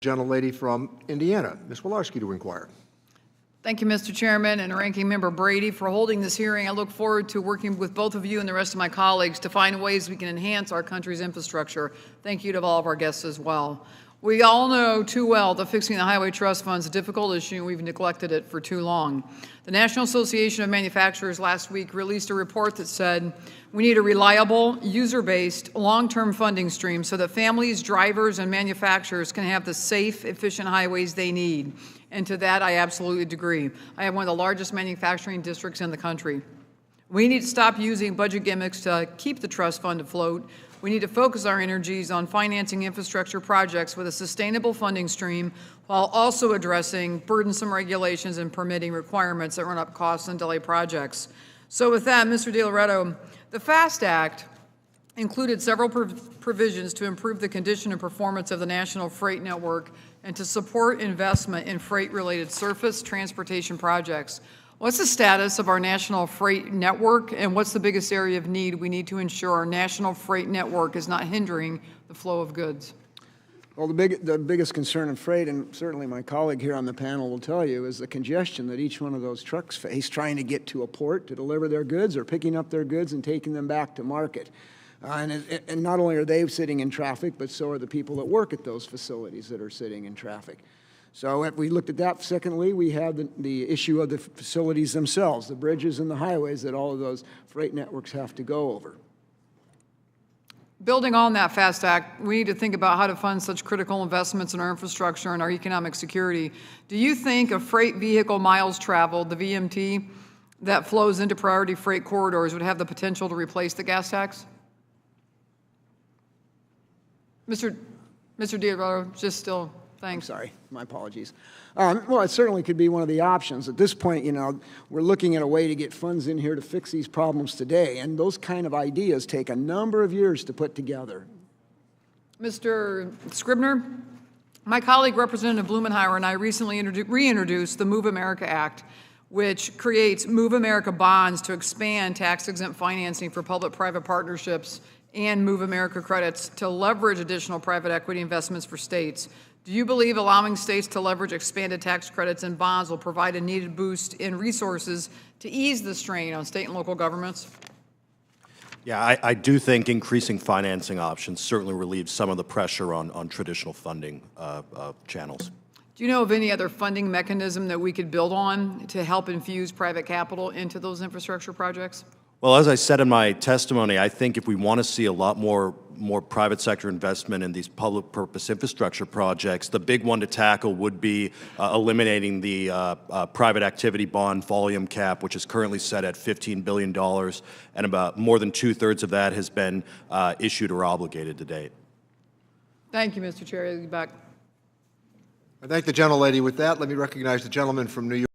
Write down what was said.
Gentlelady from Indiana, Ms. Wolarski, to inquire. Thank you, Mr. Chairman, and Ranking Member Brady for holding this hearing. I look forward to working with both of you and the rest of my colleagues to find ways we can enhance our country's infrastructure. Thank you to all of our guests as well. We all know too well that fixing the Highway Trust Fund is a difficult issue, and we've neglected it for too long. The National Association of Manufacturers last week released a report that said we need a reliable, user-based, long-term funding stream so that families, drivers, and manufacturers can have the safe, efficient highways they need. And to that, I absolutely agree. I have one of the largest manufacturing districts in the country. We need to stop using budget gimmicks to keep the trust fund afloat. We need to focus our energies on financing infrastructure projects with a sustainable funding stream while also addressing burdensome regulations and permitting requirements that run up costs and delay projects. So with that, Mr. DiLoretto, the FAST Act included several provisions to improve the condition and performance of the National Freight Network and to support investment in freight-related surface transportation projects. What's the status of our National Freight Network, and what's the biggest area of need we need to ensure our National Freight Network is not hindering the flow of goods? Well, the biggest concern in freight, and certainly my colleague here on the panel will tell you, is the congestion that each one of those trucks face trying to get to a port to deliver their goods or picking up their goods and taking them back to market. And not only are they sitting in traffic, but so are the people that work at those facilities that are sitting in traffic. So if we looked at that, secondly, we have the issue of the facilities themselves, the bridges and the highways that all of those freight networks have to go over. Building on that FAST Act, we need to think about how to fund such critical investments in our infrastructure and our economic security. Do you think a freight vehicle miles traveled, the VMT, that flows into priority freight corridors would have the potential to replace the gas tax? Mr. DiLoretto, just still, thanks. I'm sorry, my apologies. Well, it certainly could be one of the options. At this point, you know, we're looking at a way to get funds in here to fix these problems today, and those kind of ideas take a number of years to put together. Mr. Scribner, my colleague Representative Blumenauer and I recently reintroduced the Move America Act, which creates Move America bonds to expand tax-exempt financing for public-private partnerships and Move America credits to leverage additional private equity investments for states. Do you believe allowing states to leverage expanded tax credits and bonds will provide a needed boost in resources to ease the strain on state and local governments? Yeah, I do think increasing financing options certainly relieves some of the pressure on traditional funding channels. Do you know of any other funding mechanism that we could build on to help infuse private capital into those infrastructure projects? Well, as I said in my testimony, I think if we want to see a lot more private sector investment in these public purpose infrastructure projects, the big one to tackle would be eliminating the private activity bond volume cap, which is currently set at $15 billion, and about more than 2/3 of that has been issued or obligated to date. Thank you, Mr. Chair. I'll be back. I thank the gentlelady. With that, let me recognize the gentleman from New York.